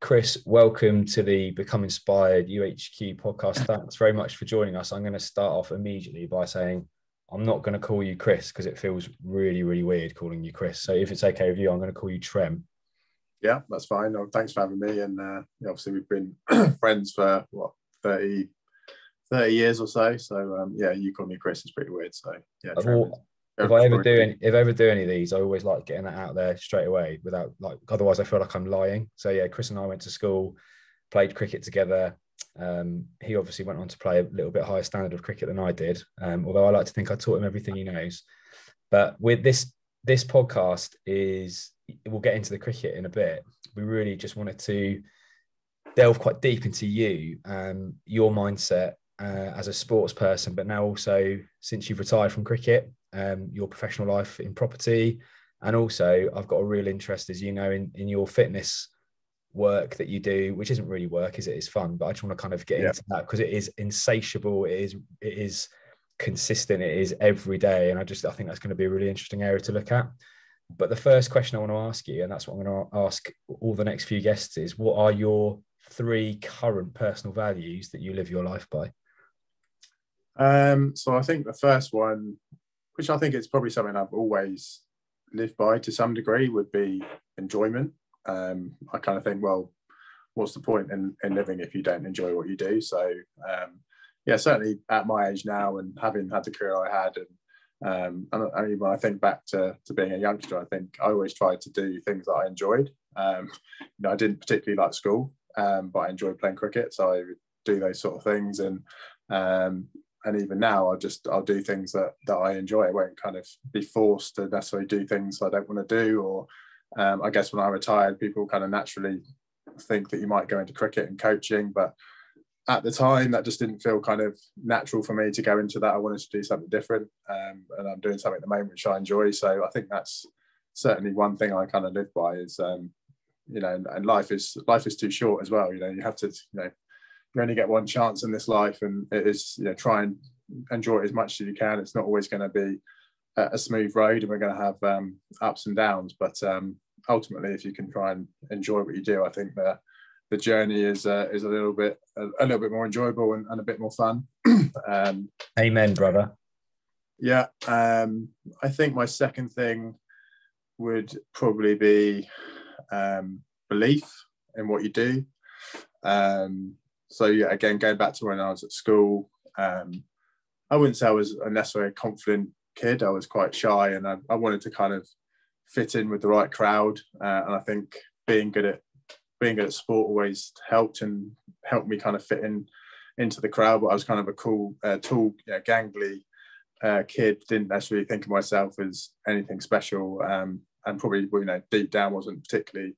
Chris, welcome to the Become Inspired youHQ podcast. Thanks very much for joining us. I'm going to start off immediately by saying I'm not going to call you Chris because it feels really, really weird calling you Chris. So if it's okay with you, I'm going to call you Trem. Yeah, that's fine. Thanks for having me. And obviously we've been friends for 30 years or so. So yeah, you call me Chris is pretty weird. So yeah, Trem. If I ever do any of these, I always like getting that out there straight away without otherwise I feel like I'm lying. So yeah, Chris and I went to school, played cricket together. He obviously went on to play a little bit higher standard of cricket than I did. Although I like to think I taught him everything he knows. But with this podcast we'll get into the cricket in a bit. We really just wanted to delve quite deep into you, your mindset as a sports person, but now also since you've retired from cricket, your professional life in property, and also I've got a real interest, as you know, in your fitness work that you do, which isn't really work, is it? It's fun, but I just want to kind of get into that because it is insatiable, it is consistent, it is every day, and I think that's going to be a really interesting area to look at. But the first question I want to ask you, and that's what I'm going to ask all the next few guests, is what are your 3 current personal values that you live your life by? So I think the first one, which I think it's probably something I've always lived by to some degree, would be enjoyment. I kind of think, well, what's the point in living if you don't enjoy what you do? So yeah, certainly at my age now and having had the career I had, and I mean, when I think back to being a youngster, I think I always tried to do things that I enjoyed. I didn't particularly like school, but I enjoyed playing cricket, so I would do those sort of things. And even now, I'll do things that I enjoy. I won't kind of be forced to necessarily do things I don't want to do. Or I guess when I retired, people kind of naturally think that you might go into cricket and coaching, but at the time that just didn't feel kind of natural for me to go into that. I wanted to do something different, and I'm doing something at the moment which I enjoy. So I think that's certainly one thing I kind of live by is, and life is too short as well. You have to, you only get one chance in this life, and it is, try and enjoy it as much as you can. It's not always going to be a smooth road, and we're going to have ups and downs. But ultimately, if you can try and enjoy what you do, I think the journey is a little bit more enjoyable and a bit more fun. Amen, brother. Yeah, I think my second thing would probably be belief in what you do. So yeah, again, going back to when I was at school, I wouldn't say I was necessarily a confident kid. I was quite shy, and I wanted to kind of fit in with the right crowd. And I think being good at sport always helped me kind of fit into the crowd. But I was kind of a cool, tall, gangly kid. Didn't necessarily think of myself as anything special, and probably deep down wasn't particularly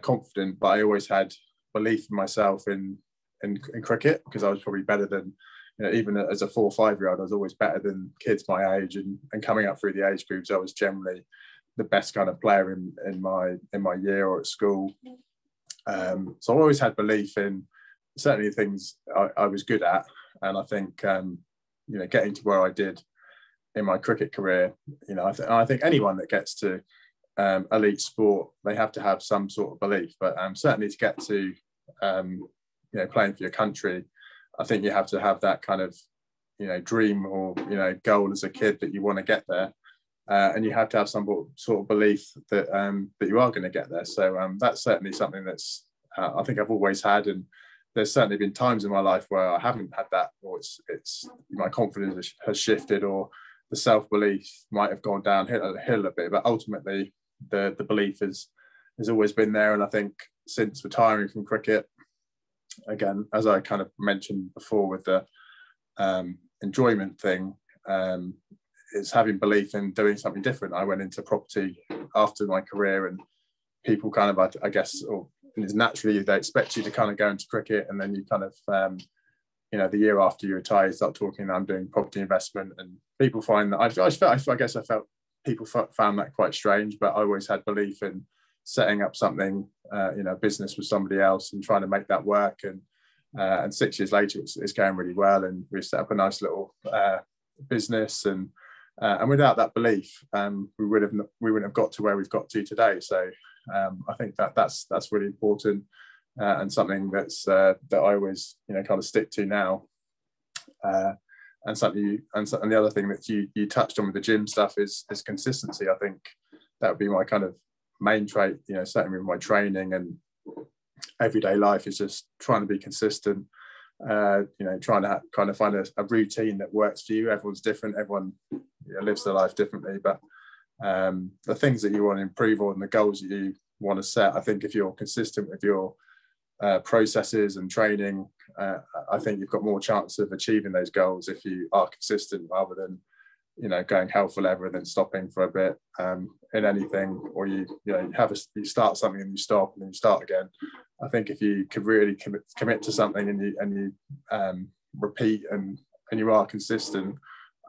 confident. But I always had belief in myself in cricket, because I was probably better than, even as a 4 or 5 year old, I was always better than kids my age, and coming up through the age groups, I was generally the best kind of player in my year or at school. So I always had belief in certainly things I was good at, and I think getting to where I did in my cricket career, I think anyone that gets to elite sport, they have to have some sort of belief, but certainly to get to playing for your country, I think you have to have that kind of dream or goal as a kid that you want to get there, and you have to have some sort of belief that you are going to get there. So that's certainly something that's I think I've always had, and there's certainly been times in my life where I haven't had that, or it's my confidence has shifted, or the self-belief might have gone downhill a bit, but ultimately the belief has always been there. And I think since retiring from cricket, again, as I kind of mentioned before with the enjoyment thing, is having belief in doing something different. I went into property after my career, and people kind of, I guess, or it's naturally they expect you to kind of go into cricket, and then you kind of, the year after you retire, you start talking, I'm doing property investment, and people find that I felt people found that quite strange, but I always had belief in setting up something, business with somebody else and trying to make that work. And 6 years later, it's going really well, and we set up a nice little business. And without that belief, we wouldn't have got to where we've got to today. So I think that's really important. and something that's that I always kind of stick to now. And something and the other thing that you touched on with the gym stuff is consistency. I think that would be my kind of main trait, certainly with my training and everyday life, is just trying to be consistent. Trying to kind of find a routine that works for you. Everyone's different. Everyone lives their life differently, but the things that you want to improve on, the goals that you want to set, I think if you're consistent with your processes and training, I think you've got more chance of achieving those goals if you are consistent, rather than going hell for leather and then stopping for a bit in anything, or you start something and you stop and then you start again. I think if you could really commit to something and you repeat and you are consistent,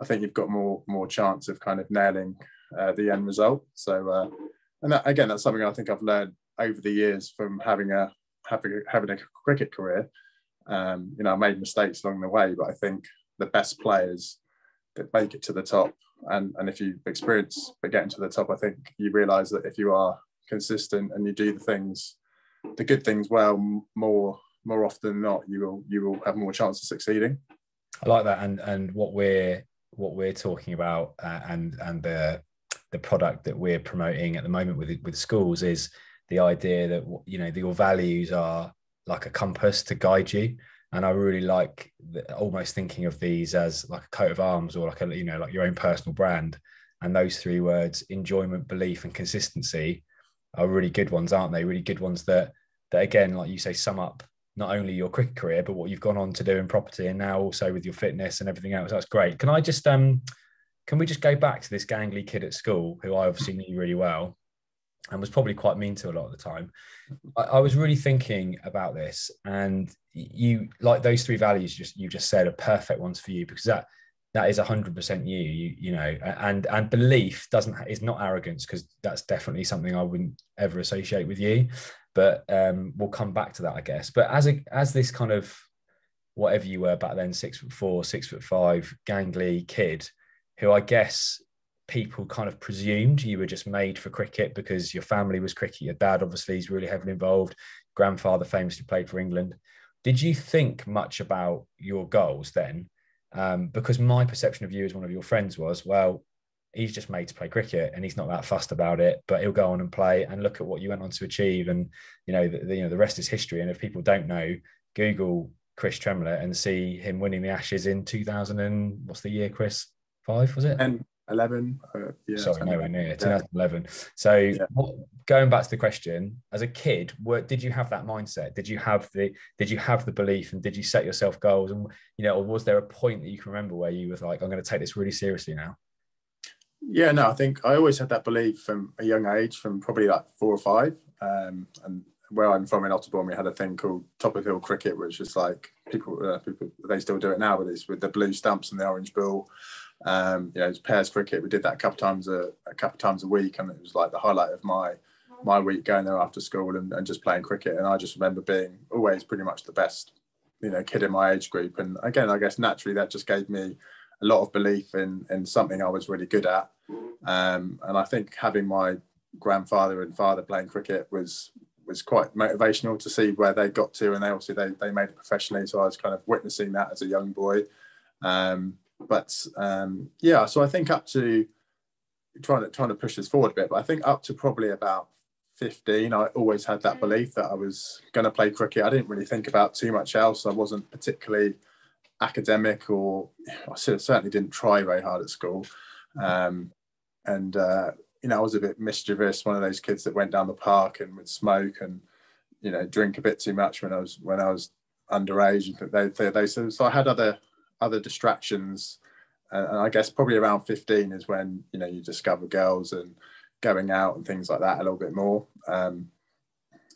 I think you've got more chance of kind of nailing the end result. So and that, again, that's something I think I've learned over the years from having a cricket career. I made mistakes along the way, but I think the best players that make it to the top, and if you experience but getting to the top, I think you realize that if you are consistent and you do the good things well, more often than not, you will have more chance of succeeding. I like that, and what we're talking about, and the product that we're promoting at the moment with schools is the idea that your values are like a compass to guide you. And I really like almost thinking of these as like a coat of arms, or like like your own personal brand. And those three words, enjoyment, belief, and consistency, are really good ones, aren't they? Really good ones that again, like you say, sum up not only your cricket career, but what you've gone on to do in property, and now also with your fitness and everything else. That's great. Can we just go back to this gangly kid at school who I obviously knew really well and was probably quite mean to a lot of the time? I was really thinking about this, and you, like, those three values you just said are perfect ones for you, because that is 100% you, and belief is not arrogance, because that's definitely something I wouldn't ever associate with you. But we'll come back to that, I guess. But as this kind of, whatever you were back then, 6'4", 6'5", gangly kid, who I guess people kind of presumed you were just made for cricket because your family was cricket. Your dad obviously is really heavily involved. Grandfather famously played for England. Did you think much about your goals then? Because my perception of you as one of your friends was, well, he's just made to play cricket and he's not that fussed about it, but he'll go on and play, and look at what you went on to achieve. And the rest is history. And if people don't know, Google Chris Tremlett and see him winning the Ashes in 2000 and what's the year, Chris? 5, was it? 11. Sorry, nowhere near. 2011. So going back to the question, as a kid, did you have that mindset? Did you have the belief, and did you set yourself goals? And or was there a point that you can remember where you was like, I'm going to take this really seriously now? Yeah, no, I think I always had that belief from a young age, from probably like 4 or 5. And where I'm from in Otterbourne, we had a thing called top of hill cricket, which is like people they still do it now, but it's with the blue stumps and the orange ball. It's pairs cricket. We did that a couple times a week, and it was like the highlight of my week, going there after school and just playing cricket. And I just remember being always pretty much the best kid in my age group. And again, I guess naturally that just gave me a lot of belief in something I was really good at. And I think having my grandfather and father playing cricket was quite motivational to see where they got to, and they made it professionally. So I was kind of witnessing that as a young boy. So I think up to trying to push this forward a bit, but I think up to probably about 15, I always had that belief that I was going to play cricket. I didn't really think about too much else. I wasn't particularly academic, or I certainly didn't try very hard at school. I was a bit mischievous, one of those kids that went down the park and would smoke and drink a bit too much when I was underage. And so I had other distractions, and I guess probably around 15 is when you discover girls and going out and things like that a little bit more. And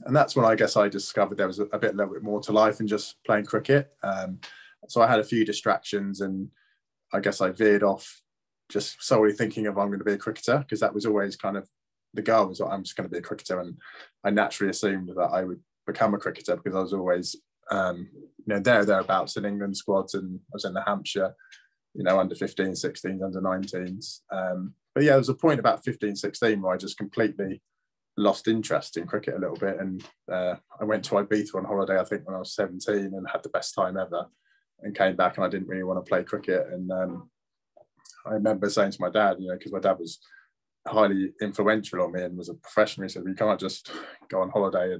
that's when I guess I discovered there was a little bit more to life than just playing cricket. So I had a few distractions, and I guess I veered off just solely thinking of I'm going to be a cricketer, because that was always kind of the goal, was I'm just going to be a cricketer. And I naturally assumed that I would become a cricketer because I was always thereabouts in England squads, and I was in the Hampshire, under 15, 16, under 19s. But yeah, there was a point about 15, 16 where I just completely lost interest in cricket a little bit, and I went to Ibiza on holiday, I think when I was 17, and had the best time ever, and came back and I didn't really want to play cricket. And I remember saying to my dad, because my dad was highly influential on me and was a professional, he said, you can't just go on holiday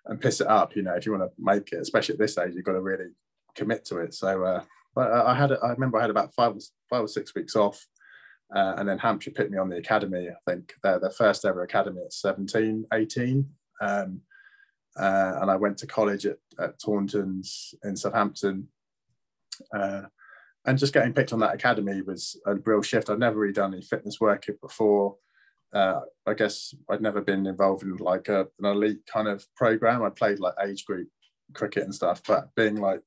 and piss it up, if you want to make it, especially at this age, you've got to really commit to it. So but I remember I had about five or 6 weeks off, and then Hampshire picked me on the academy. I think their first ever academy at 17, 18. And I went to college at Taunton's in Southampton. And just getting picked on that academy was a real shift. I'd never really done any fitness work before. I guess I'd never been involved in like an elite kind of program. I played like age group cricket and stuff, but being like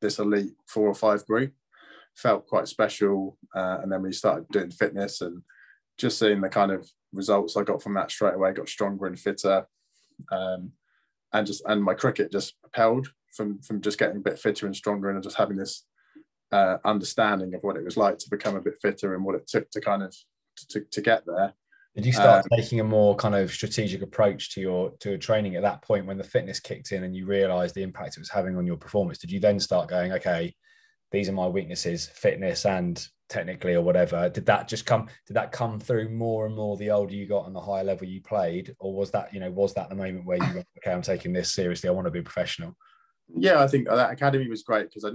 this elite 4 or 5 group felt quite special. And then we started doing fitness, and just seeing the kind of results I got from that straight away, got stronger and fitter. And my cricket just propelled from just getting a bit fitter and stronger, and just having this understanding of what it was like to become a bit fitter and what it took to kind of to get there. Did you start taking a more kind of strategic approach to your training at that point when the fitness kicked in and you realized the impact it was having on your performance? Did you then start going, okay, these are my weaknesses, fitness and technically or whatever? Did that come through more and more the older you got and the higher level you played? Or was that the moment where you went, okay, I'm taking this seriously, I want to be a professional? Yeah, I think that academy was great, because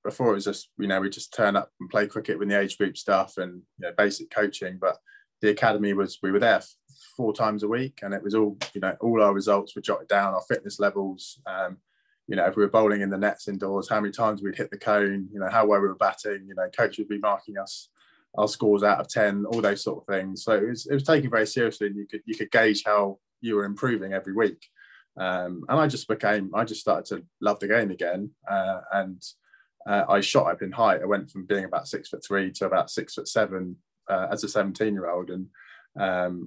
before it was just, we just turn up and play cricket with the age group stuff and basic coaching. But the academy we were there 4 times a week, and it was all, all our results were jotted down, our fitness levels, if we were bowling in the nets indoors, how many times we'd hit the cone, how well we were batting, coach would be marking us, our scores out of 10, all those sort of things. So it was taken very seriously, and you could gauge how you were improving every week. And I just started to love the game again. And I shot up in height. I went from being about 6'3" to about 6'7" as a 17-year-old, and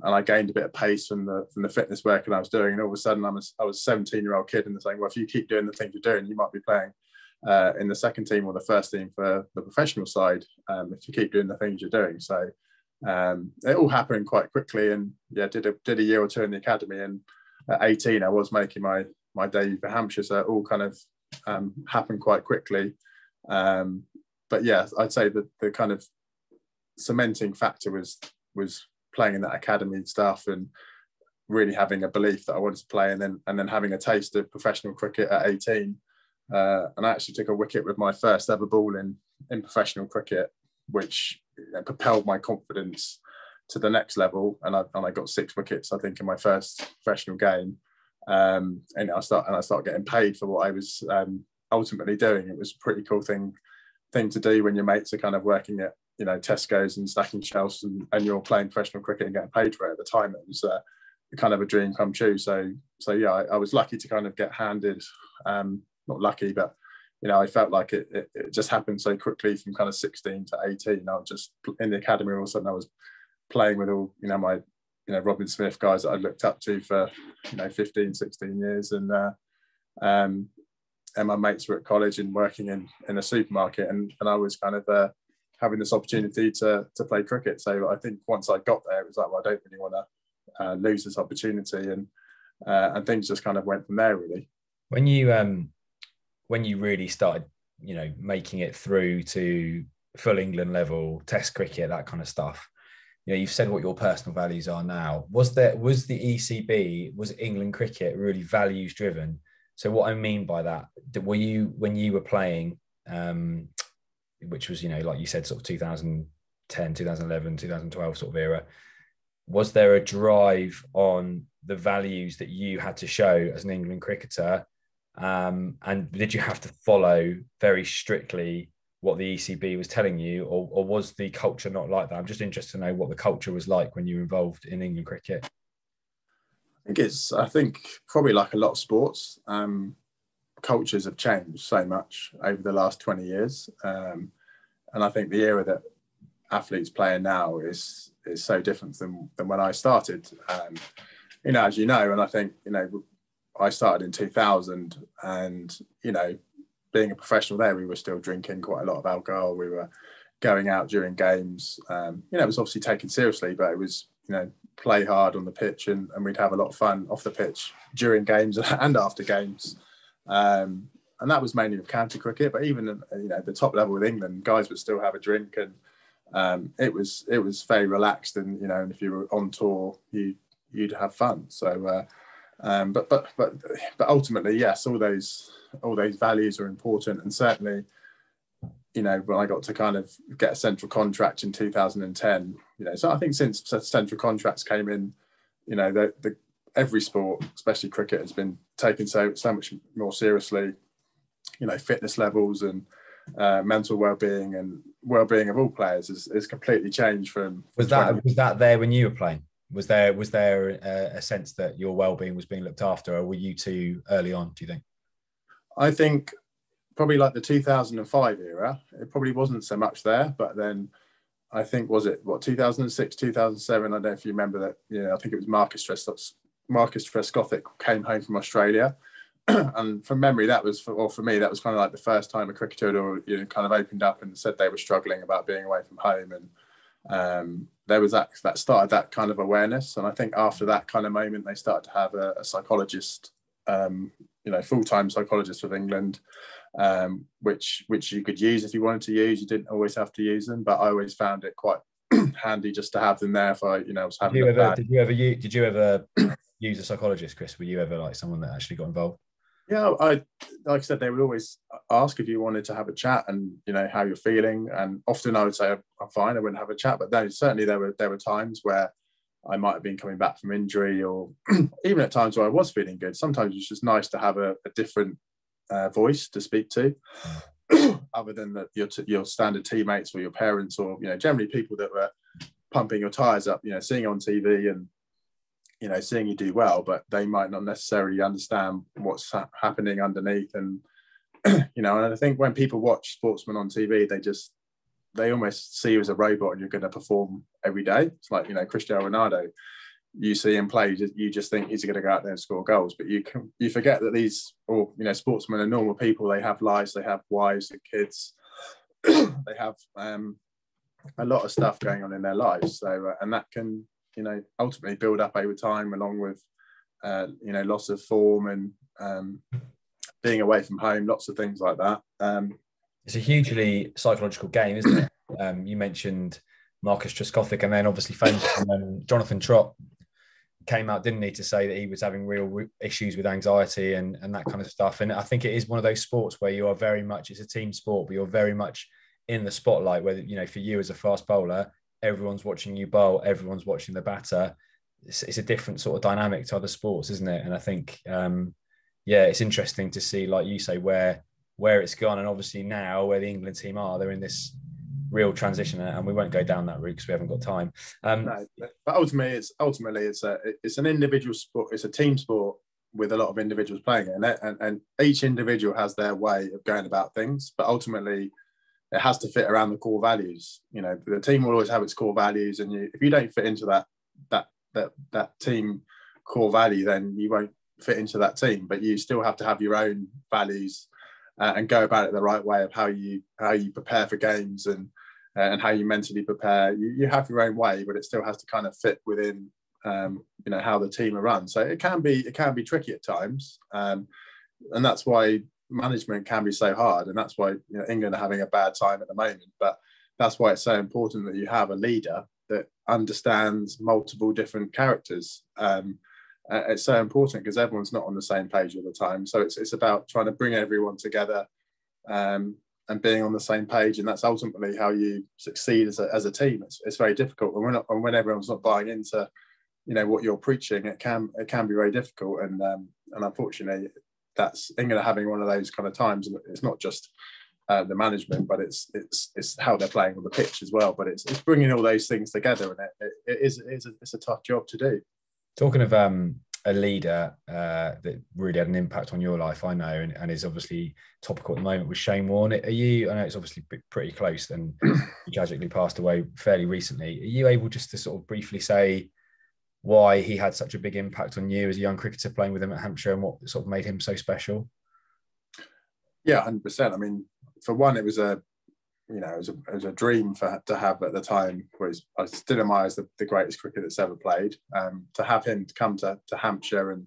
I gained a bit of pace from the fitness work that I was doing. And all of a sudden, I was a 17-year-old kid, and they're saying, well, if you keep doing the things you're doing, you might be playing in the second team or the first team for the professional side, if you keep doing the things you're doing. So it all happened quite quickly, and did a year or 2 in the academy, and at 18 I was making my debut for Hampshire. So it all kind of happened quite quickly. But yeah, I'd say that the kind of cementing factor was playing in that academy stuff, and really having a belief that I wanted to play, and then having a taste of professional cricket at 18. And I actually took a wicket with my first ever ball in professional cricket, which propelled my confidence to the next level. And I got 6 wickets, I think, in my first professional game. And I started getting paid for what I was ultimately doing. It was a pretty cool thing to do when your mates are kind of working at Tesco's and stacking shelves, and you're playing professional cricket and getting paid for it. At the time, it was kind of a dream come true. So yeah, I was lucky to kind of get handed, not lucky, but I felt like it just happened so quickly from kind of 16 to 18. I was just in the academy. All of a sudden I was playing with all my Robin Smith guys that I looked up to for 15, 16 years, and my mates were at college and working in a supermarket, and I was kind of having this opportunity to play cricket. So I think once I got there, it was like, well, I don't really want to lose this opportunity, and things just kind of went from there, really. When you really started making it through to full England level test cricket, that kind of stuff, you've said what your personal values are now. Was the ECB, was England cricket really values driven? So what I mean by that, were you, when you were playing, which was, like you said, sort of 2010, 2011, 2012 sort of era, was there a drive on the values that you had to show as an England cricketer? And did you have to follow very strictly what the ECB was telling you, or was the culture not like that? I'm just interested to know what the culture was like when you were involved in England cricket. I think probably like a lot of sports, cultures have changed so much over the last 20 years. And I think the era that athletes play in now is so different than when I started. As you know, and I think, I started in 2000, and, being a professional there, we were still drinking quite a lot of alcohol. We were going out during games. It was obviously taken seriously, but it was, play hard on the pitch, and we'd have a lot of fun off the pitch during games and after games. And that was mainly with county cricket, but even the top level with England, guys would still have a drink, and it was very relaxed, and and if you were on tour, you'd have fun. So, but ultimately, yes, all those values are important, and certainly, when I got to kind of get a central contract in 2010, so I think since central contracts came in, every sport, especially cricket, has been taken so much more seriously. Fitness levels and mental well-being and well-being of all players is completely changed from. Was that there when you were playing? Was there a sense that your well-being was being looked after, or were you too early on, do you think? I think probably like the 2005 era, it probably wasn't so much there, but then I think, 2006, 2007, I don't know if you remember that, I think it was Marcus Trescothick came home from Australia. And from memory, for me, that was kind of like the first time a cricketer had kind of opened up and said they were struggling about being away from home. And there was that started that kind of awareness. And I think after that kind of moment, they started to have a psychologist, full-time psychologist with England, which you could use if you wanted to use. You didn't always have to use them, but I always found it quite handy just to have them there if I was having Did you ever use a psychologist, Chris? Were you ever like someone that actually got involved? Yeah, like I said, they would always ask if you wanted to have a chat and how you're feeling. And often I would say I'm fine, I wouldn't have a chat. But certainly there were times where I might have been coming back from injury, or even at times where I was feeling good. Sometimes it's just nice to have a different voice to speak to, other than your standard teammates or your parents, or generally people that were pumping your tires up. Seeing on TV and seeing you do well, but they might not necessarily understand what's happening underneath. And and I think when people watch sportsmen on TV, they almost see you as a robot, and you're going to perform every day. It's like Cristiano Ronaldo. You see him play, you just think he's going to go out there and score goals, but you forget that these, sportsmen are normal people. They have lives, they have wives and kids, they have a lot of stuff going on in their lives. So and that can ultimately build up over time, along with loss of form and being away from home, lots of things like that. It's a hugely psychological game, isn't it? You mentioned Marcus Trescothick, and then obviously famous Jonathan Trott came out, didn't he, to say that he was having real issues with anxiety and that kind of stuff. And I think it is one of those sports where you are very much, it's a team sport, but you're very much in the spotlight, where for you as a fast bowler, everyone's watching you bowl, everyone's watching the batter. It's a different sort of dynamic to other sports, isn't it? And I think it's interesting to see, like you say, where it's gone. And obviously now where the England team are, they're in this real transition, and we won't go down that route because we haven't got time. No, but ultimately it's an individual sport. It's a team sport with a lot of individuals playing it, and each individual has their way of going about things, but ultimately it has to fit around the core values. The team will always have its core values, and if you don't fit into that team core value, then you won't fit into that team. But you still have to have your own values and go about it the right way of how you prepare for games and how you mentally prepare. You have your own way, but it still has to kind of fit within how the team are run. So it can be tricky at times, and that's why management can be so hard, and that's why England are having a bad time at the moment. But that's why it's so important that you have a leader that understands multiple different characters. It's so important because everyone's not on the same page all the time. So it's about trying to bring everyone together and being on the same page, and that's ultimately how you succeed as a team. It's very difficult, and when everyone's not buying into what you're preaching, it can be very difficult. And unfortunately, that's England are having one of those kind of times. And it's not just the management, but it's how they're playing on the pitch as well. But it's bringing all those things together, and it's a tough job to do. Talking of a leader that really had an impact on your life, I know, and is obviously topical at the moment, with Shane Warne. I know it's obviously pretty close, and he tragically passed away fairly recently. Are you able just to sort of briefly say why he had such a big impact on you as a young cricketer playing with him at Hampshire, and what sort of made him so special? Yeah, 100%. I mean, for one, it was a it was a dream to have at the time. I still admire as the greatest cricketer that's ever played. To have him come to Hampshire, and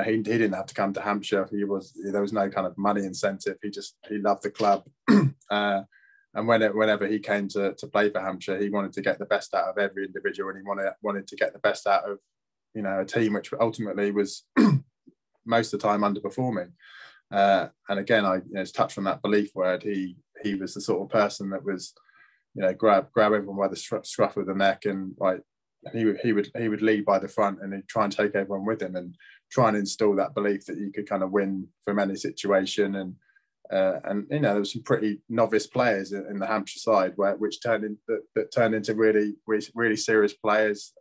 he didn't have to come to Hampshire. There was no kind of money incentive. He loved the club, and whenever he came to play for Hampshire, he wanted to get the best out of every individual, and he wanted to get the best out of a team which ultimately was most of the time underperforming. And again, I touched on that belief word. He was the sort of person that was, grab everyone by the scruff of the neck, and like he would lead by the front, and he'd try and take everyone with him, and try and instill that belief that you could kind of win from any situation. And there was some pretty novice players in the Hampshire side which turned into really, really serious players,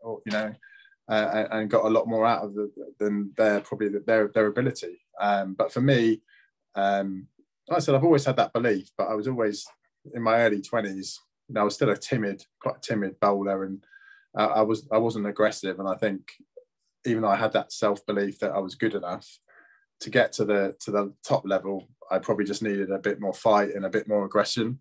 and got a lot more out of than their ability. But for me, like I said, I've always had that belief, but I was always in my early 20s. I was still quite a timid bowler, and I wasn't aggressive. And I think even though I had that self-belief that I was good enough to get to the top level, I probably just needed a bit more fight and a bit more aggression.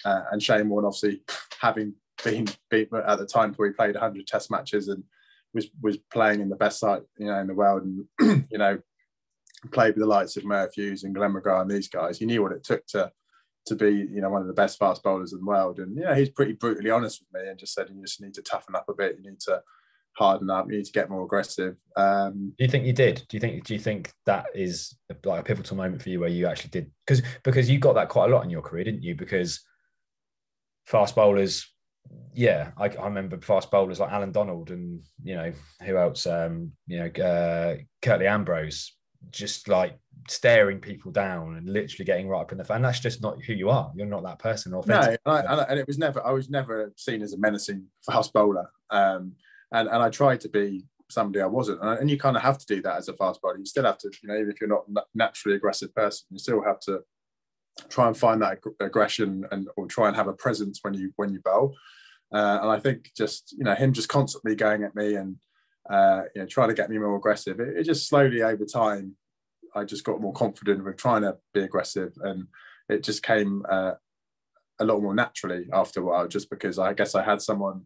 And Shane Warne, obviously, having been at the time where he played 100 Test matches and was playing in the best side in the world, and played with the likes of Merv Hughes and Glenn McGrath and these guys. He knew what it took to be one of the best fast bowlers in the world. And he's pretty brutally honest with me and just said, you just need to toughen up a bit, you need to harden up, you need to get more aggressive. Do you think you did? Do you think that is like a pivotal moment for you where you actually did? Because you got that quite a lot in your career, didn't you? Because fast bowlers, I remember fast bowlers like Alan Donald and who else? Curtly Ambrose, just like staring people down and literally getting right up in the fan. That's just not who you are. You're not that person. No, and it was never. I was never seen as a menacing fast bowler. And I tried to be somebody I wasn't. And you kind of have to do that as a fast bowler. You still have to, even if you're not a naturally aggressive person, you still have to try and find that aggression or try and have a presence when you bowl. And I think just him just constantly going at me and trying to get me more aggressive. It just slowly over time, I just got more confident with trying to be aggressive, and it just came a lot more naturally after a while. Just because I guess I had someone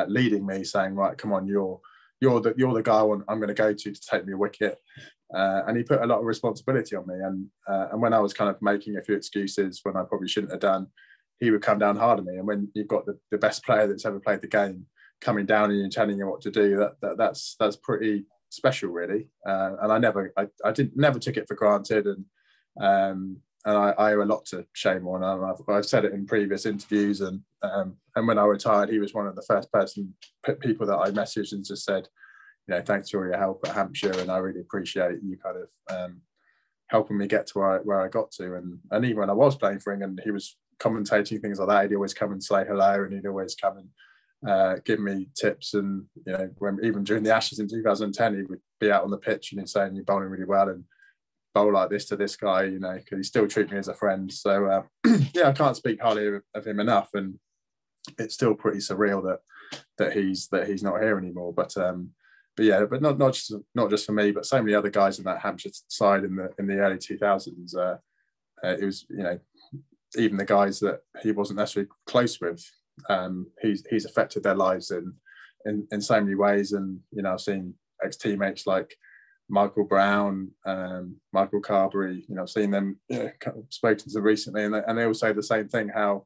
leading me, saying, "Right, come on, you're the guy I'm going to go to take me a wicket," and he put a lot of responsibility on me. And when I was kind of making a few excuses when I probably shouldn't have done, he would come down hard on me. And when you've got the best player that's ever played the game coming down and telling you what to do, that's pretty special, really. And I never took it for granted. And I owe a lot to Shane Warne. I've said it in previous interviews. And when I retired, he was one of the first people that I messaged and just said, thanks for all your help at Hampshire, and I really appreciate you kind of helping me get to where I got to. And even when I was playing for England, he was commentating things like that. He'd always come and say hello, and he'd always come and give me tips. And even during the Ashes in 2010, he would be out on the pitch and he'd say, "You're bowling really well, and bowl like this to this guy," because he still treat me as a friend. So I can't speak highly of him enough, and it's still pretty surreal that he's not here anymore. But not just for me, but so many other guys in that Hampshire side in the early 2000s. It was even the guys that he wasn't necessarily close with. He's affected their lives in so many ways. And I've seen ex-teammates like Michael Brown, Michael Carberry. I've seen them, spoken to them recently, and they all say the same thing: how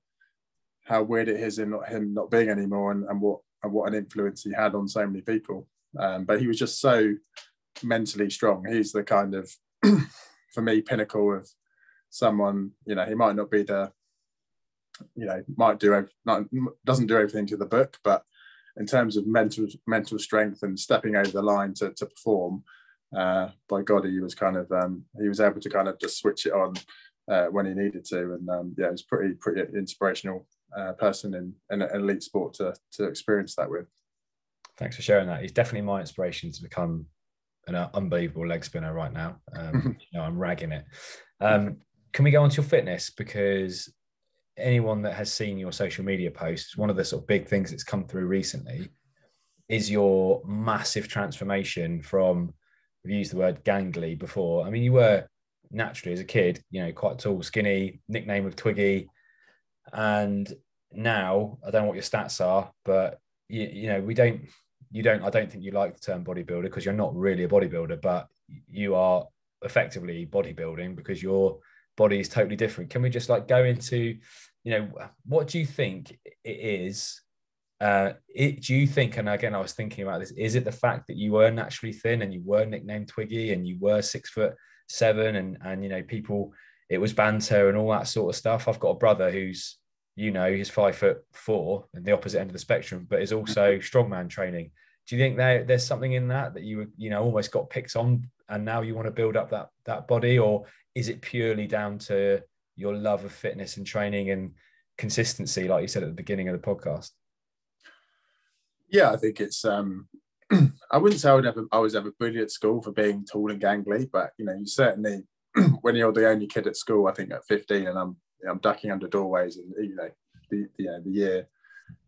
weird it is in him not being anymore, and what an influence he had on so many people. But he was just so mentally strong. He's the kind of, for me, pinnacle of someone. He might not be doesn't do everything to the book, but in terms of mental strength and stepping over the line to perform, by God, he was kind of he was able to kind of just switch it on when he needed to. And it was pretty inspirational person in an elite sport to experience that with. Thanks for sharing that. He's definitely my inspiration to become an unbelievable leg spinner right now. I'm ragging it. Can we go on to your fitness? Because anyone that has seen your social media posts, one of the sort of big things that's come through recently is your massive transformation from, we've used the word gangly before. I mean, you were naturally as a kid, quite tall, skinny, nickname of Twiggy. And now I don't know what your stats are, but you know, I don't think you like the term bodybuilder because you're not really a bodybuilder, but you are effectively bodybuilding because your body is totally different. Can we just like go into, you know, what do you think it is? Do you think, and again, I was thinking about this, is it the fact that you were naturally thin and you were nicknamed Twiggy and you were 6'7" and you know, people, it was banter and all that sort of stuff? I've got a brother who's, you know, he's 5'4" at the opposite end of the spectrum, but is also strongman training. Do you think there's something in that you know, almost got picked on and now you want to build up that body, or is it purely down to your love of fitness and training and consistency, like you said at the beginning of the podcast? Yeah, I think it's I wouldn't say I was ever bullied at school for being tall and gangly, but you know, you certainly when you're the only kid at school, I think at 15, and I'm ducking under doorways, and you know, the year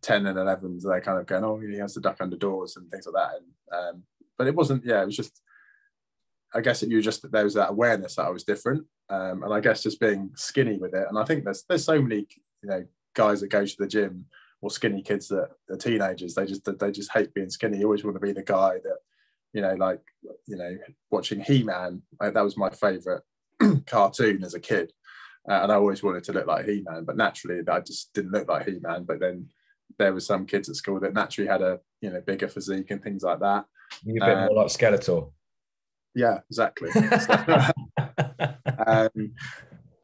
10 and 11s, they're kind of going, oh, he has to duck under doors and things like that. And but it wasn't, yeah, it was just, I guess there was that awareness that I was different, and I guess just being skinny with it. And I think there's so many, you know, guys that go to the gym, or skinny kids that are teenagers, they just hate being skinny. You always want to be the guy that, you know, like, you know, watching He-Man, that was my favorite cartoon as a kid, and I always wanted to look like He-Man, but naturally I just didn't look like He-Man. But then there were some kids at school that naturally had a, you know, bigger physique and things like that. You're a bit more like Skeletor. Yeah, exactly.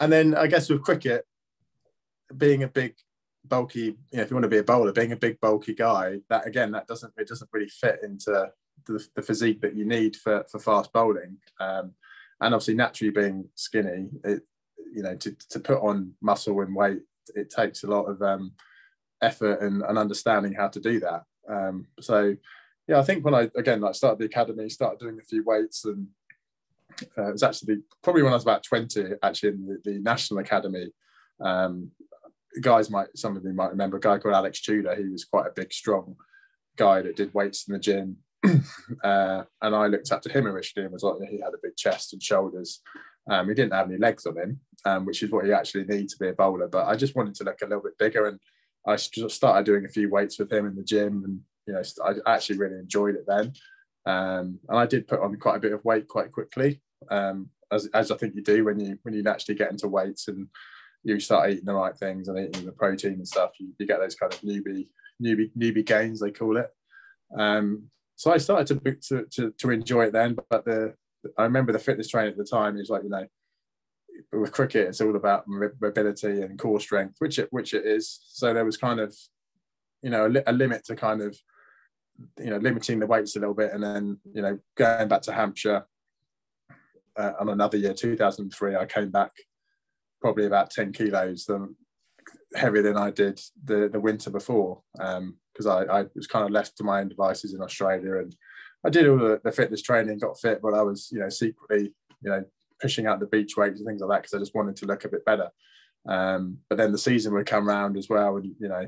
And then I guess with cricket, being a big bulky, you know, if you want to be a bowler, being a big bulky guy, that again, it doesn't really fit into the physique that you need for fast bowling. And obviously naturally being skinny, it, you know, to put on muscle and weight, it takes a lot of effort and understanding how to do that. So yeah, I think when I again like started the academy, started doing a few weights, and it was actually probably when I was about 20, actually in the National Academy. Some of you might remember a guy called Alex Tudor. He was quite a big, strong guy that did weights in the gym. And I looked up to him initially and was like, he had a big chest and shoulders. He didn't have any legs on him, which is what you actually need to be a bowler. But I just wanted to look a little bit bigger, and I just started doing a few weights with him in the gym, and you know, I actually really enjoyed it then. And I did put on quite a bit of weight quite quickly, as I think you do when you actually get into weights and you start eating the right things and eating the protein and stuff. You get those kind of newbie gains, they call it. So I started to enjoy it then. But I remember the fitness trainer at the time. He was like, you know, with cricket, it's all about mobility and core strength, which it is. So there was kind of, you know, a limit to kind of, you know, limiting the weights a little bit, and then, you know, going back to Hampshire on another year, 2003, I came back probably about 10 kilos heavier than I did the winter before, because I was kind of left to my own devices in Australia, and I did all the fitness training, got fit, but I was, you know, secretly, you know, pushing out the beach weights and things like that because I just wanted to look a bit better. But then the season would come around as well, and you know,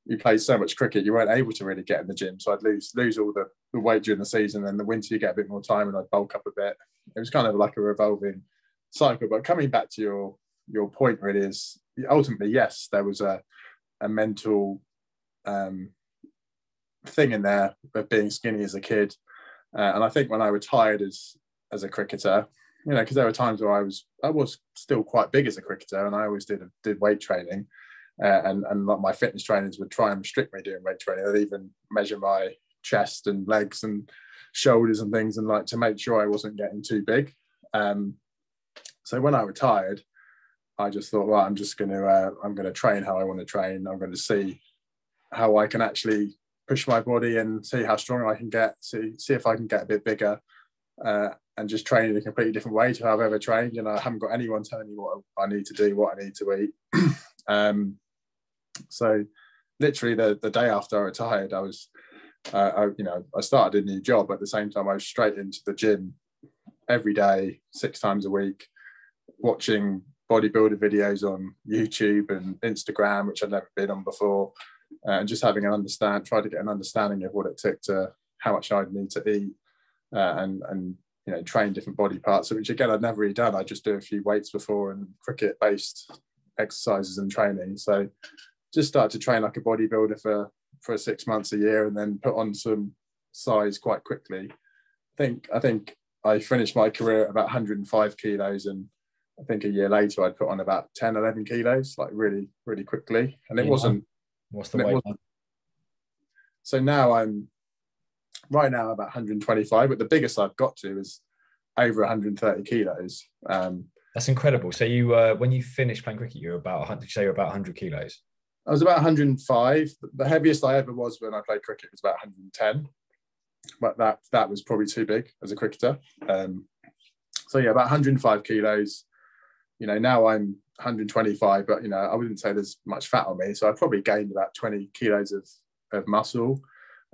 you played so much cricket, you weren't able to really get in the gym, so I'd lose all the weight during the season, and the winter you get a bit more time and I'd bulk up a bit. It was kind of like a revolving cycle. But coming back to your point really is, ultimately, yes, there was a mental thing in there of being skinny as a kid, and I think when I retired as a cricketer, you know, because there were times where I was still quite big as a cricketer, and I always did weight training, and my fitness trainers would try and restrict me doing weight training. They'd even measure my chest and legs and shoulders and things, and like to make sure I wasn't getting too big. So when I retired, I just thought, well, I'm going to train how I want to train. I'm going to see how I can actually push my body and see how strong I can get, see if I can get a bit bigger, and just train in a completely different way to how I've ever trained. And I haven't got anyone telling me what I need to do, what I need to eat. So literally the day after I retired, I started a new job. At the same time, I was straight into the gym every day, 6 times a week, watching bodybuilder videos on YouTube and Instagram, which I'd never been on before, and just try to get an understanding of what it took to how much I'd need to eat, and you know, train different body parts, which again I'd never really done. I just do a few weights before and cricket based exercises and training. So just started to train like a bodybuilder for 6 months, a year, and then put on some size quite quickly. I think I finished my career at about 105 kilos, and I think a year later I'd put on about 10, 11 kilos, like really, really quickly. And it wasn't. What's the weight? So now I'm right now about 125, but the biggest I've got to is over 130 kilos. That's incredible. So you, when you finished playing cricket, you were about 100. So you were about 100 kilos. I was about 105. The heaviest I ever was when I played cricket was about 110, but that was probably too big as a cricketer. So yeah, about 105 kilos. You know, now I'm 125, but you know, I wouldn't say there's much fat on me. So I probably gained about 20 kilos of muscle.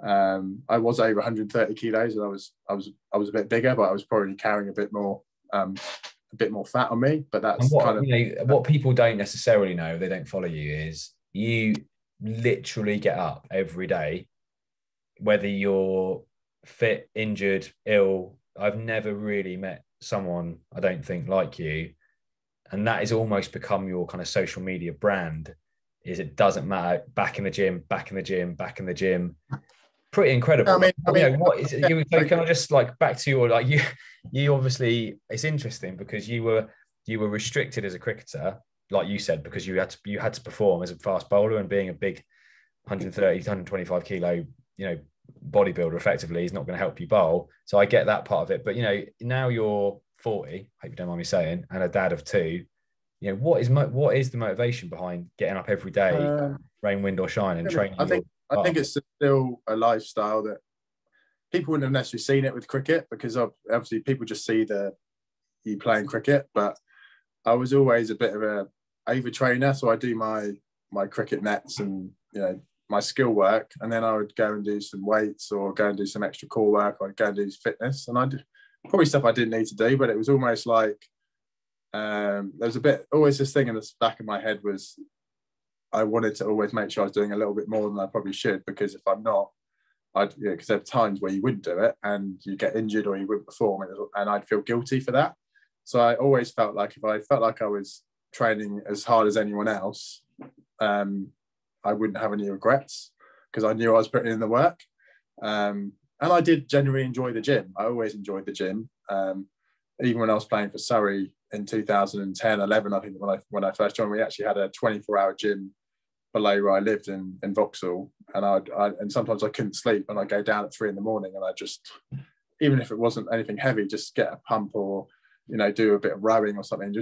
I was over 130 kilos, and I was a bit bigger, but I was probably carrying a bit more fat on me. But that's what people don't necessarily know, they don't follow you, is you literally get up every day, whether you're fit, injured, ill. I've never really met someone, I don't think, like you. And that has almost become your kind of social media brand, is it doesn't matter, back in the gym, back in the gym, back in the gym. Pretty incredible. I mean, what is it? So can I just like back to your, like, you obviously, it's interesting because you were restricted as a cricketer, like you said, because you had to perform as a fast bowler, and being a big 130, 125 kilo, you know, bodybuilder effectively is not going to help you bowl. So I get that part of it. But you know, now you're 40, hope you don't mind me saying, and a dad of two. You know, what is the motivation behind getting up every day, rain, wind or shine, and training? I think it's still a lifestyle that people wouldn't have necessarily seen it with cricket, because obviously people just see you playing cricket. But I was always a bit of a overtrainer, so I do my cricket nets and, you know, my skill work, and then I would go and do some weights or go and do some extra core work, or I'd go and do fitness, and I did probably stuff I didn't need to do, but it was almost like there was always this thing in the back of my head was I wanted to always make sure I was doing a little bit more than I probably should, because if I'm not, because there are times where you wouldn't do it and you get injured or you wouldn't perform, and I'd feel guilty for that. So I always felt like if I felt like I was training as hard as anyone else, I wouldn't have any regrets, because I knew I was putting in the work. And I did genuinely enjoy the gym. I always enjoyed the gym. Even when I was playing for Surrey in 2010, 11, I think when I first joined, we actually had a 24-hour gym below where I lived in Vauxhall, and and sometimes I couldn't sleep, and I'd go down at 3 a.m, and I just, even if it wasn't anything heavy, just get a pump or, you know, do a bit of rowing or something.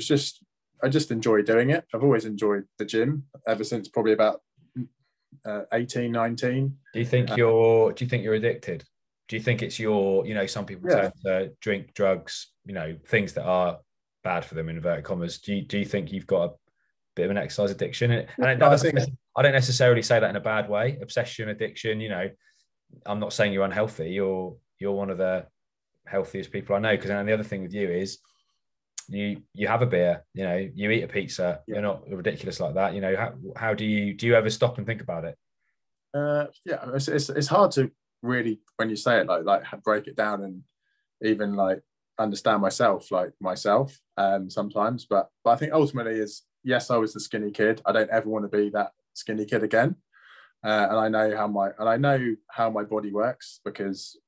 I just enjoy doing it. I've always enjoyed the gym ever since probably about 18, 19. Do you think you're addicted? Do you think it's your, you know, some people turn to drink, drugs, you know, things that are bad for them in inverted commas. Do you think you've got a bit of an exercise addiction? And I don't necessarily say that in a bad way. Obsession, addiction, you know, I'm not saying you're unhealthy. You're one of the healthiest people I know. Because the other thing with you is you have a beer, you know, you eat a pizza. You're not ridiculous like that. You know, how do you ever stop and think about it? It's hard to really, when you say it, like break it down and even like understand myself sometimes. But I think ultimately is, yes, I was the skinny kid. I don't ever want to be that skinny kid again. And I know how my body works, because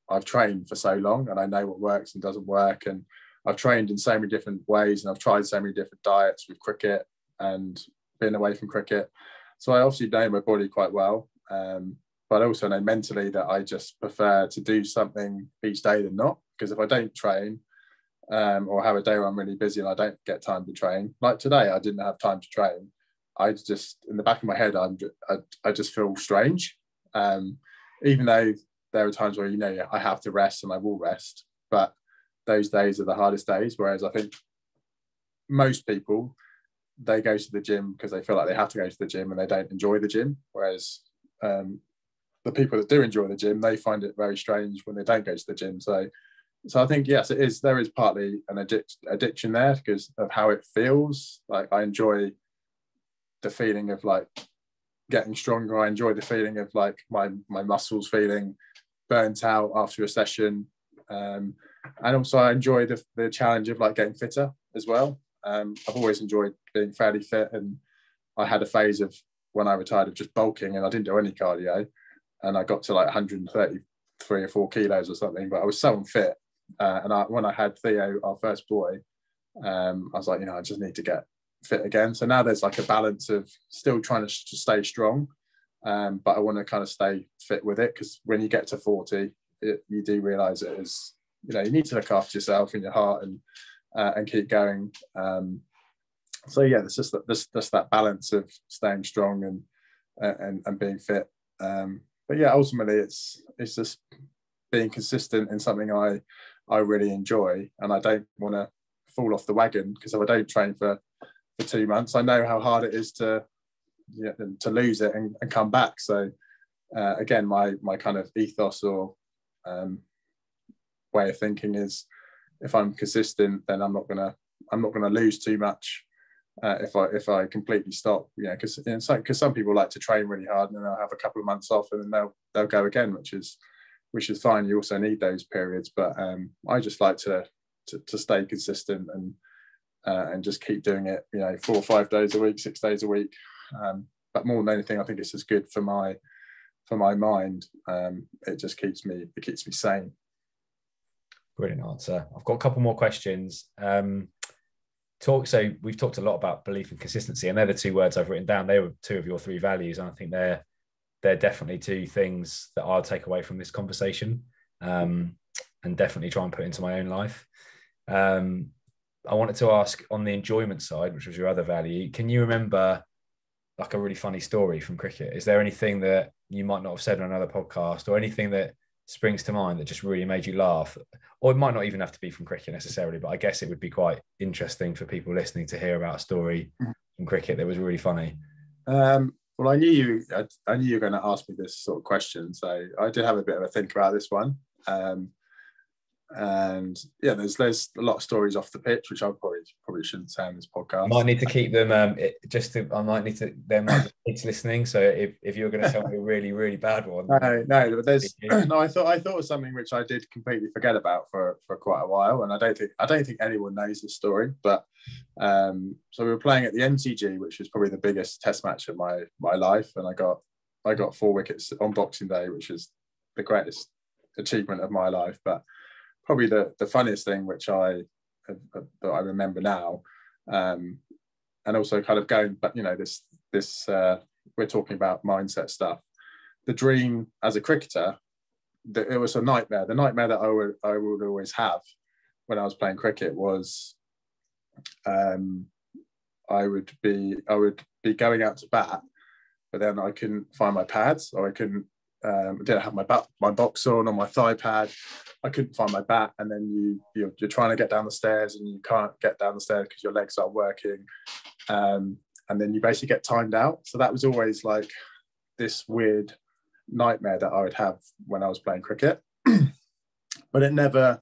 I've trained for so long, and I know what works and doesn't work. And I've trained in so many different ways, and I've tried so many different diets with cricket and been away from cricket. So I obviously know my body quite well. But I also know mentally that I just prefer to do something each day than not. Because if I don't train, or have a day where I'm really busy and I don't get time to train, like today, I didn't have time to train. I just, in the back of my head, I just feel strange. Even though there are times where, you know, I have to rest and I will rest, but those days are the hardest days. Whereas I think most people, they go to the gym because they feel like they have to go to the gym and they don't enjoy the gym. Whereas the people that do enjoy the gym, they find it very strange when they don't go to the gym. So I think, yes, there is partly an addiction there because of how it feels. Like, I enjoy the feeling of like getting stronger. I enjoy the feeling of like my muscles feeling burnt out after a session. And also I enjoy the challenge of like getting fitter as well. I've always enjoyed being fairly fit, and I had a phase of when I retired of just bulking, and I didn't do any cardio, and I got to like 133 or 4 kilos or something, but I was so unfit. When I had Theo, our first boy, I was like, I just need to get fit again. So now there's like a balance of still trying to stay strong, but I want to kind of stay fit with it, because when you get to 40, you do realize it is, you need to look after yourself and your heart and keep going. So yeah, there's just that balance of staying strong and being fit. But yeah, ultimately it's just being consistent in something I really enjoy, and I don't want to fall off the wagon, because if I don't train for 2 months, I know how hard it is to lose it and come back. So again, my kind of ethos or way of thinking is, if I'm consistent, then I'm not gonna lose too much if I completely stop. Because some people like to train really hard and then they'll have a couple of months off and then they'll go again, which is fine. You also need those periods, but I just like to stay consistent and just keep doing it, 4 or 5 days a week, 6 days a week. But more than anything, I think it's just good for my mind. It just keeps me sane. Brilliant answer. I've got a couple more questions. So we've talked a lot about belief and consistency, and they're the 2 words I've written down. They were 2 of your 3 values, and I think they're definitely 2 things that I'll take away from this conversation, and definitely try and put into my own life. I wanted to ask, on the enjoyment side, which was your other value, can you remember like a really funny story from cricket? Is there anything that you might not have said on another podcast, or anything that springs to mind that just really made you laugh? Or it might not even have to be from cricket necessarily, but I guess it would be quite interesting for people listening to hear about a story from cricket that was really funny. Well, I knew you were going to ask me this sort of question, so I did have a bit of a think about this one. And yeah, there's a lot of stories off the pitch, which I probably shouldn't say on this podcast. I might need to keep them. I might need to. There might be kids listening, so if you're going to tell me a really, really bad one, no, but there's no. I thought of something which I did completely forget about for quite a while, and I don't think anyone knows this story. But so we were playing at the MCG, which was probably the biggest Test match of my life, and I got 4 wickets on Boxing Day, which is the greatest achievement of my life. But probably the funniest thing, which I remember now, and also kind of going, but this we're talking about mindset stuff. The dream as a cricketer, it was a nightmare. The nightmare that I would always have when I was playing cricket was, I would be going out to bat, but then I couldn't find my pads, or I didn't have my box on my thigh pad. I couldn't find my bat, and then you're trying to get down the stairs and you can't get down the stairs because your legs aren't working, and then you basically get timed out. So that was always like this weird nightmare that I would have when I was playing cricket. But it never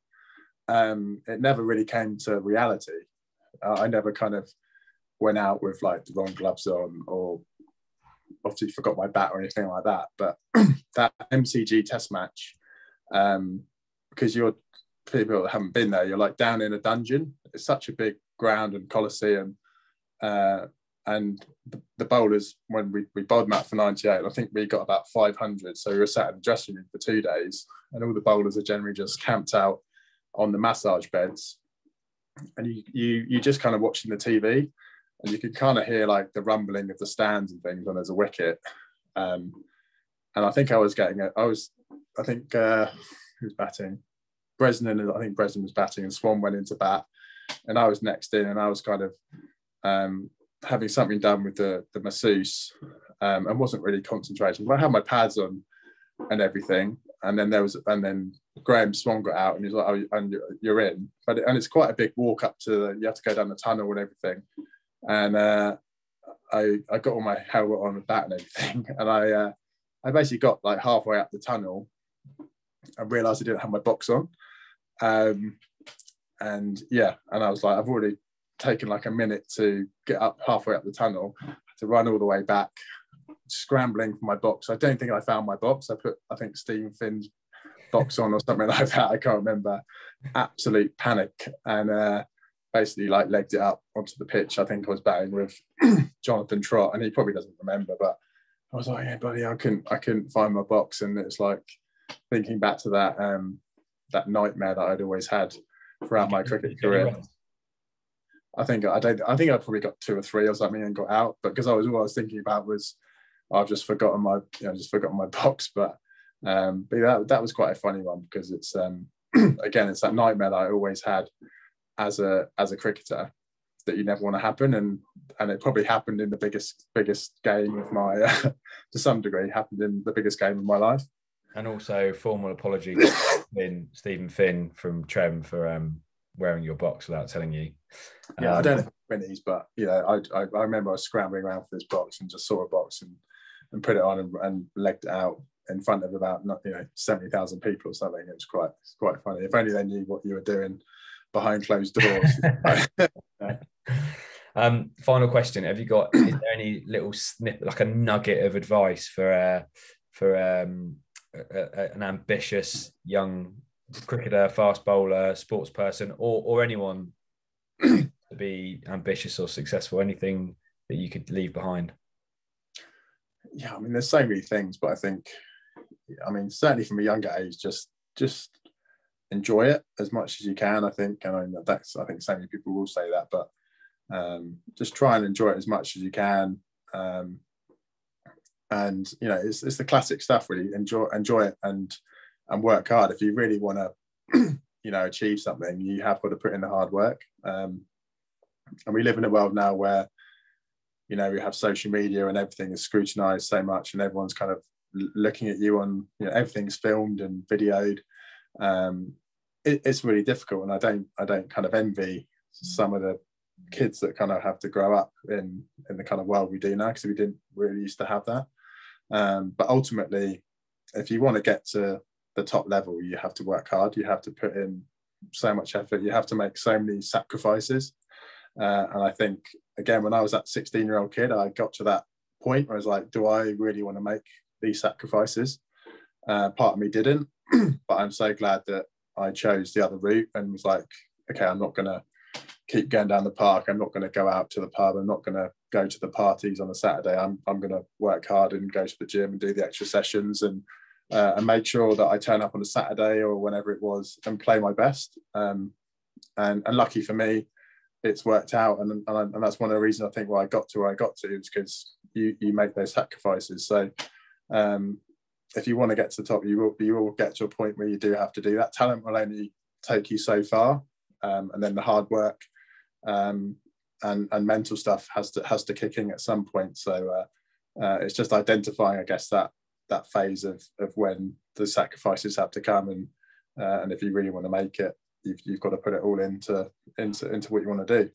really came to reality. I never kind of went out with like the wrong gloves on, or obviously forgot my bat or anything like that. But that MCG Test match, because you're, people that haven't been there, you're like down in a dungeon. It's such a big ground and coliseum, and the bowlers, when we bowled them out for 98, I think we got about 500. So we were sat in the dressing room for 2 days, and all the bowlers are generally just camped out on the massage beds, and you just kind of watching the TV, and you can kind of hear like the rumbling of the stands and things when there's a wicket. And I think who's batting? Bresnan. I think Bresnan was batting, and Swan went into bat, and I was next in, and I was kind of having something done with the masseuse, and wasn't really concentrating. But I had my pads on and everything, and then Graham Swan got out, and he's like, "Oh, and you're in." But it's quite a big walk up to. You have to go down the tunnel and everything. And I got all my helmet on and bat and everything, and I basically got like halfway up the tunnel and realised I didn't have my box on, and I was like, I've already taken like a minute to get up halfway up the tunnel, to run all the way back, scrambling for my box. I don't think I found my box. I think Stephen Finn's box on or something like that. I can't remember. Absolute panic, and basically like legged it up onto the pitch. I think I was batting with Jonathan Trott, and he probably doesn't remember, but I was like, yeah, buddy, I couldn't find my box. And it's like thinking back to that nightmare that I'd always had throughout my cricket career. I think I probably got 2 or 3 or something and got out, but because all I was thinking about was I've just forgotten my box. But that was quite a funny one, because it's again, it's that nightmare that I always had as a cricketer that you never want to happen, and it probably happened in the biggest game of my to some degree happened in the biggest game of my life. And also formal apology to Stephen Finn from Trem for wearing your box without telling you. Yeah, I don't know if but I remember I was scrambling around for this box and just saw a box and put it on and legged it out in front of about 70,000 people or something. It was quite funny. If only they knew what you were doing behind closed doors. Final question: is there any little snip, like a nugget of advice for an ambitious young cricketer, fast bowler, sports person, or anyone to be ambitious or successful? Anything that you could leave behind? Yeah, I mean, there's so many things, but I think, certainly from a younger age, just enjoy it as much as you can. I think so many people will say that, but just try and enjoy it as much as you can. And it's the classic stuff, really. Enjoy it and work hard. If you really want to achieve something, you have got to put in the hard work. And we live in a world now where we have social media and everything is scrutinized so much, and everyone's kind of looking at you on everything's filmed and videoed. It's really difficult, and I don't kind of envy some of the kids that kind of have to grow up in the kind of world we do now, because we didn't really used to have that. But ultimately, if you want to get to the top level, you have to work hard. You have to put in so much effort. You have to make so many sacrifices. And I think, again, when I was that 16-year-old kid, I got to that point where I was like, do I really want to make these sacrifices? Part of me didn't, but I'm so glad that I chose the other route and was like, okay, I'm not going to keep going down the park. I'm not going to go out to the pub. I'm not going to go to the parties on a Saturday. I'm going to work hard and go to the gym and do the extra sessions and make sure that I turn up on a Saturday or whenever it was and play my best. And lucky for me, it's worked out. And that's one of the reasons I think why I got to where I got to is because you make those sacrifices. So if you want to get to the top, you will get to a point where you do have to do that. Talent will only take you so far. And then the hard work and mental stuff has to kick in at some point. So it's just identifying, I guess, that phase of when the sacrifices have to come, and if you really want to make it, you've got to put it all into what you want to do.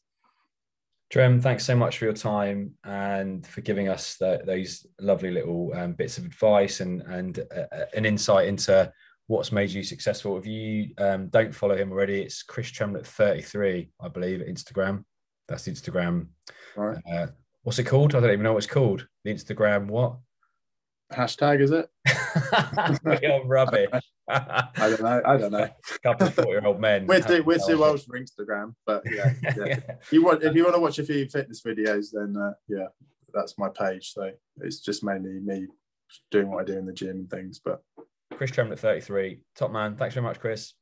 Trem, thanks so much for your time and for giving us those lovely little bits of advice and an insight into what's made you successful. If you don't follow him already, it's Chris Tremlett 33, I believe, at Instagram. That's the Instagram. Right. What's it called? I don't even know what it's called. The Instagram what? Hashtag, is it? Real rubbish. I don't know. A couple of 40-year-old men. We're too old for Instagram, but yeah. If you want to watch a few fitness videos, then that's my page. So it's just mainly me doing what I do in the gym and things. But Chris Tremlett 33, top man. Thanks very much, Chris.